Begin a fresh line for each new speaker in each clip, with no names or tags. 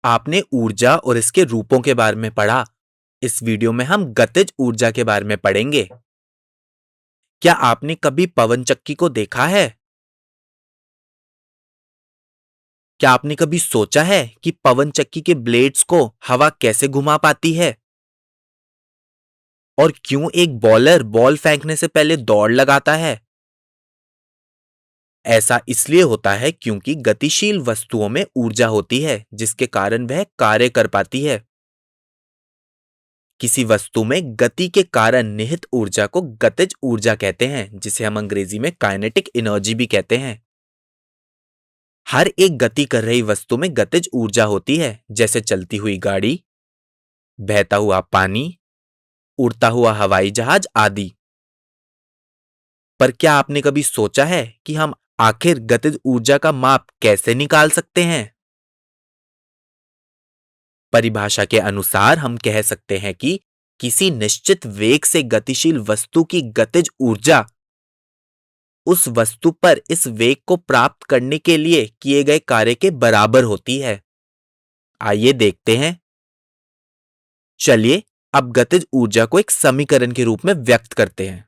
आपने ऊर्जा और इसके रूपों के बारे में पढ़ा। इस वीडियो में हम गतिज ऊर्जा के बारे में पढ़ेंगे। क्या आपने कभी पवन चक्की को देखा है? क्या आपने कभी सोचा है कि पवन चक्की के ब्लेड्स को हवा कैसे घुमा पाती है? और क्यों एक बॉलर बॉल फेंकने से पहले दौड़ लगाता है? ऐसा इसलिए होता है क्योंकि गतिशील वस्तुओं में ऊर्जा होती है, जिसके कारण वह कार्य कर पाती है। किसी वस्तु में गति के कारण निहित ऊर्जा को गतिज ऊर्जा कहते हैं, जिसे हम अंग्रेजी में काइनेटिक एनर्जी भी कहते हैं। हर एक गति कर रही वस्तु में गतिज ऊर्जा होती है, जैसे चलती हुई गाड़ी, बहता हुआ पानी, उड़ता हुआ हवाई जहाज आदि। पर क्या आपने कभी सोचा है कि हम आखिर गतिज ऊर्जा का माप कैसे निकाल सकते हैं? परिभाषा के अनुसार हम कह सकते हैं कि किसी निश्चित वेग से गतिशील वस्तु की गतिज ऊर्जा उस वस्तु पर इस वेग को प्राप्त करने के लिए किए गए कार्य के बराबर होती है। आइए देखते हैं। चलिए अब गतिज ऊर्जा को एक समीकरण के रूप में व्यक्त करते हैं।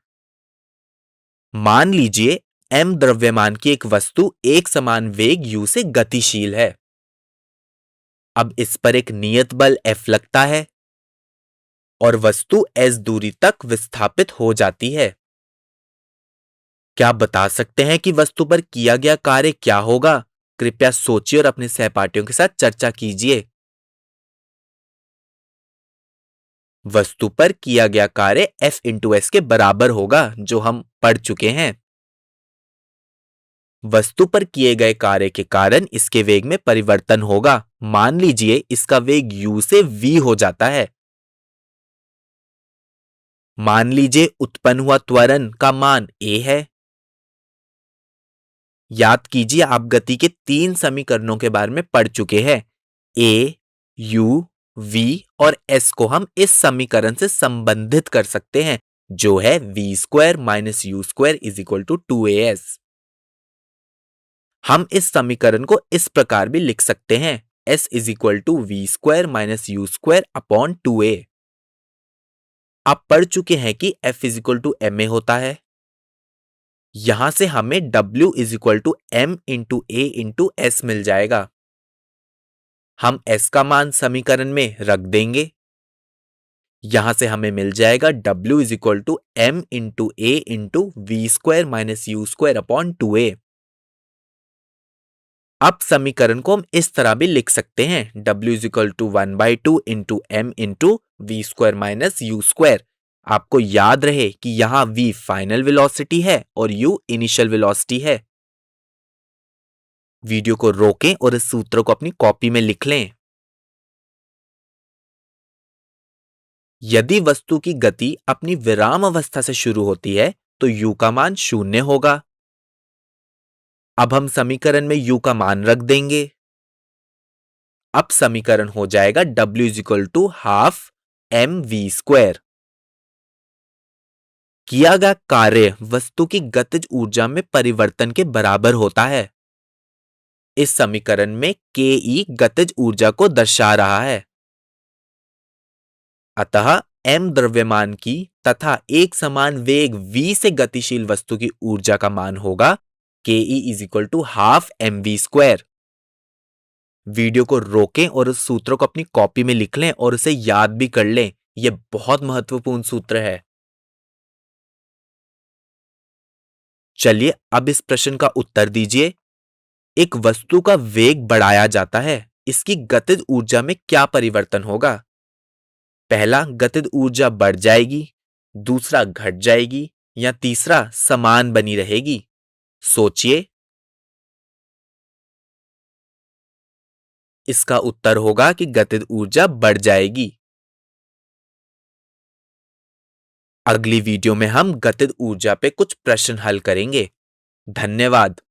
मान लीजिए m द्रव्यमान की एक वस्तु एक समान वेग u से गतिशील है। अब इस पर एक नियत बल F लगता है और वस्तु s दूरी तक विस्थापित हो जाती है। क्या आप बता सकते हैं कि वस्तु पर किया गया कार्य क्या होगा? कृपया सोचिए और अपने सहपाठियों के साथ चर्चा कीजिए। वस्तु पर किया गया कार्य F इंटू S के बराबर होगा, जो हम पढ़ चुके हैं। वस्तु पर किए गए कार्य के कारण इसके वेग में परिवर्तन होगा। मान लीजिए इसका वेग u से v हो जाता है। मान लीजिए उत्पन्न हुआ त्वरण का मान a है। याद कीजिए आप गति के 3 समीकरणों के बारे में पढ़ चुके हैं। a, u, v और s को हम इस समीकरण से संबंधित कर सकते हैं, जो है v square minus u square is equal to 2as। हम इस समीकरण को इस प्रकार भी लिख सकते हैं, s is equal to V square minus U square upon 2a। आप पढ़ चुके हैं कि F is equal to ma होता है। यहां से हमें W is equal to m into a into s मिल जाएगा। हम s का मान समीकरण में रख देंगे। यहां से हमें मिल जाएगा W is equal to m into a into V square minus U square upon 2a। अब समीकरण को हम इस तरह भी लिख सकते हैं, W is equal to 1/2 into m into V square minus U square. आपको याद रहे कि यहां v फाइनल वेलोसिटी है और u इनिशियल वेलोसिटी है। वीडियो को रोकें और इस सूत्र को अपनी कॉपी में लिख लें। यदि वस्तु की गति अपनी विराम अवस्था से शुरू होती है तो u का मान 0 होगा। अब हम समीकरण में u का मान रख देंगे। अब समीकरण हो जाएगा W is equal to half M V square. किया गया कार्य वस्तु की गतिज ऊर्जा में परिवर्तन के बराबर होता है। इस समीकरण में Ke गतिज ऊर्जा को दर्शा रहा है। अतः m द्रव्यमान की तथा एक समान वेग v से गतिशील वस्तु की ऊर्जा का मान होगा Ke is equal to half M V square. Video को रोकें और उस सूत्र को अपनी कॉपी में लिख लें और उसे याद भी कर लें। यह बहुत महत्वपूर्ण सूत्र है। चलिए अब इस प्रश्न का उत्तर दीजिए। एक वस्तु का वेग बढ़ाया जाता है, इसकी गतिज ऊर्जा में क्या परिवर्तन होगा? पहला, गतिज ऊर्जा बढ़ जाएगी, दूसरा घट जाएगी या तीसरा समान बनी रहेगी? सोचिए। इसका उत्तर होगा कि गतिज ऊर्जा बढ़ जाएगी। अगली वीडियो में हम गतिज ऊर्जा पे कुछ प्रश्न हल करेंगे। धन्यवाद।